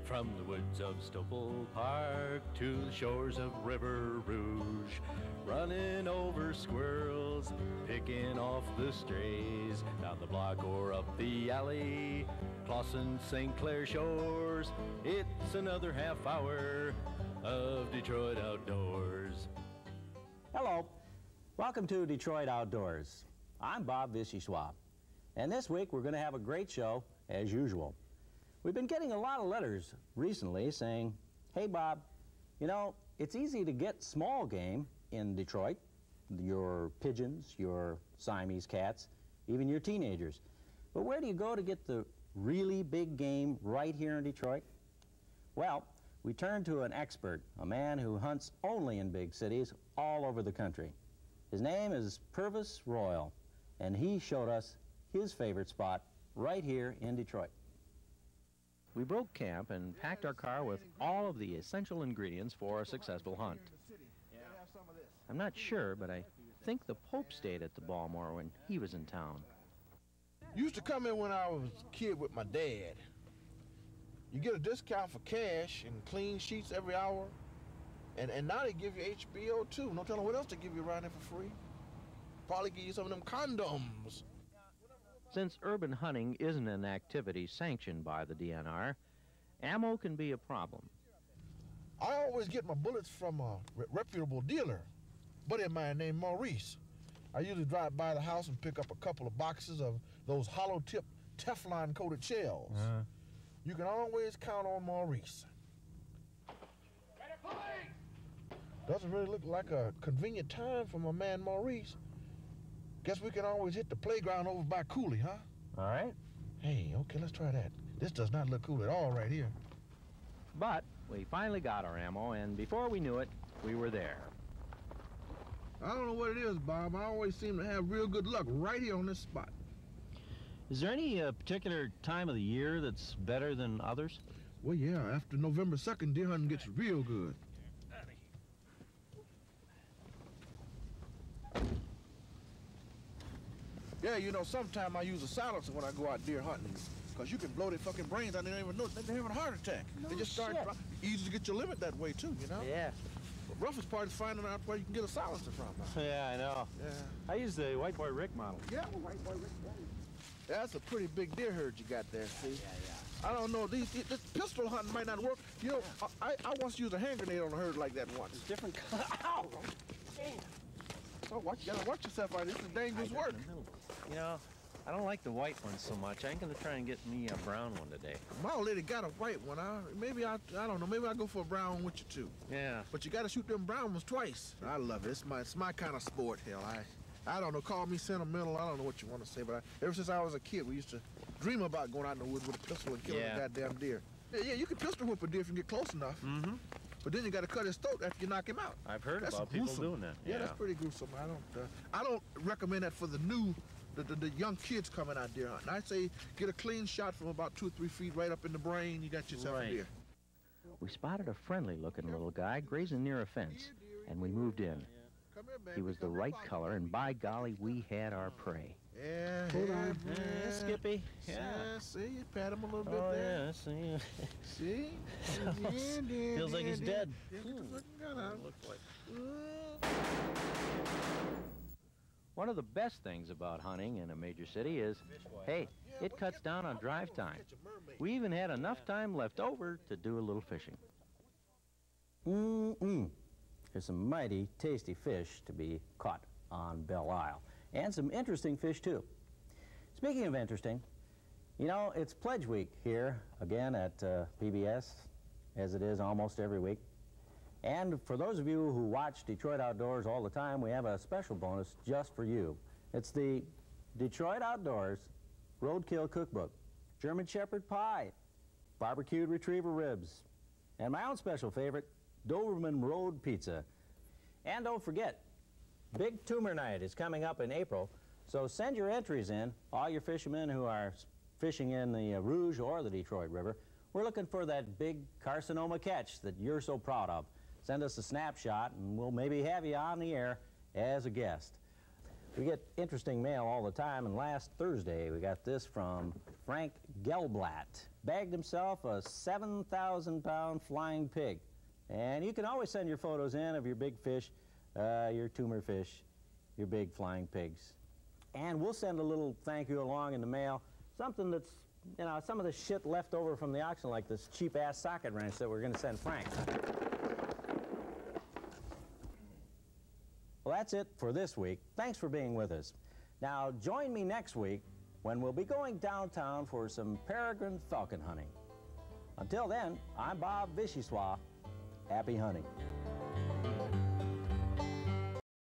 From the woods of Stouffville Park to the shores of River Rouge, running over squirrels, picking off the strays, down the block or up the alley, crossing St. Clair shores. It's another half hour of Detroit Outdoors. Hello, welcome to Detroit Outdoors. I'm Bob Vichy-Schwab, and this week we're going to have a great show as usual. We've been getting a lot of letters recently saying, hey Bob, you know, it's easy to get small game in Detroit, your pigeons, your Siamese cats, even your teenagers. But where do you go to get the really big game right here in Detroit? Well, we turned to an expert, a man who hunts only in big cities all over the country. His name is Purvis Royal, and he showed us his favorite spot right here in Detroit. We broke camp and packed our car with all of the essential ingredients for a successful hunt. I'm not sure, but I think the Pope stayed at the Balmore when he was in town. Used to come in when I was a kid with my dad. You get a discount for cash and clean sheets every hour. And now they give you HBO too. No telling what else they give you around there for free. Probably give you some of them condoms. Since urban hunting isn't an activity sanctioned by the DNR, ammo can be a problem. I always get my bullets from a reputable dealer, a buddy of mine named Maurice. I usually drive by the house and pick up a couple of boxes of those hollow-tip Teflon-coated shells. You can always count on Maurice. Doesn't really look like a convenient time for my man Maurice. Guess we can always hit the playground over by Cooley, huh? All right. Hey, okay, let's try that. This does not look cool at all right here. But we finally got our ammo, and before we knew it, we were there. I don't know what it is, Bob. I always seem to have real good luck right here on this spot. Is there any particular time of the year that's better than others? Well, yeah, after November 2nd, deer hunting gets real good. Yeah, you know, sometimes I use a silencer when I go out deer hunting, because you can blow their fucking brains out and they don't even know they're having a heart attack. No they just start easy to get your limit that way too, you know? Yeah. The roughest part is finding out where you can get a silencer from. Yeah, I know. Yeah. I use the White Boy Rick model. Yeah, well, White Boy Rick. Yeah, that's a pretty big deer herd you got there, see? Yeah. I don't know, this pistol hunting might not work. You know, I once used a hand grenade on a herd like that once. It's different. Ow! Damn. So you gotta watch yourself out. This is dangerous work. You know, I don't like the white ones so much. I'm gonna try and get me a brown one today. My old lady got a white one. I don't know. Maybe I'll go for a brown one with you too. Yeah. But you gotta shoot them brown ones twice. I love it. It's my kind of sport. Hell, I don't know. Call me sentimental. I don't know what you want to say, but ever since I was a kid, we used to dream about going out in the woods with a pistol and killing a goddamn deer. Yeah, you can pistol whip a deer if you get close enough. Mm-hmm. But then you got to cut his throat after you knock him out. I've heard about people doing that. Yeah, that's pretty gruesome. I don't recommend that for the young kids coming out deer hunting. I say get a clean shot from about 2 or 3 feet right up in the brain. You got yourself a deer. We spotted a friendly-looking little guy grazing near a fence, and we moved in. He was the right color, and by golly, we had our prey. Yeah, hold on. Yeah, Skippy. Yeah, see, you pat him a little bit there. Yeah, see. See? Feels like he's dead. One of the best things about hunting in a major city is, hey, it cuts down on drive time. We even had enough time left over to do a little fishing. There's some mighty tasty fish to be caught on Belle Isle, and some interesting fish too. Speaking of interesting, you know, it's Pledge Week here again at PBS, as it is almost every week. And for those of you who watch Detroit Outdoors all the time, we have a special bonus just for you. It's the Detroit Outdoors Roadkill Cookbook, German Shepherd pie, barbecued retriever ribs, and my own special favorite, Doberman Road Pizza. And don't forget, Big Tumor Night is coming up in April, so send your entries in, all your fishermen who are fishing in the Rouge or the Detroit River. We're looking for that big carcinoma catch that you're so proud of. Send us a snapshot and we'll maybe have you on the air as a guest. We get interesting mail all the time, and last Thursday we got this from Frank Gelblatt. Bagged himself a 7,000-pound flying pig. And you can always send your photos in of your big fish, your tumor fish, your big flying pigs. And we'll send a little thank you along in the mail, something that's, you know, some of the shit left over from the auction, like this cheap-ass socket wrench that we're going to send Frank. Well, that's it for this week. Thanks for being with us. Now, join me next week when we'll be going downtown for some peregrine falcon hunting. Until then, I'm Bob Vichyssoise. Happy hunting.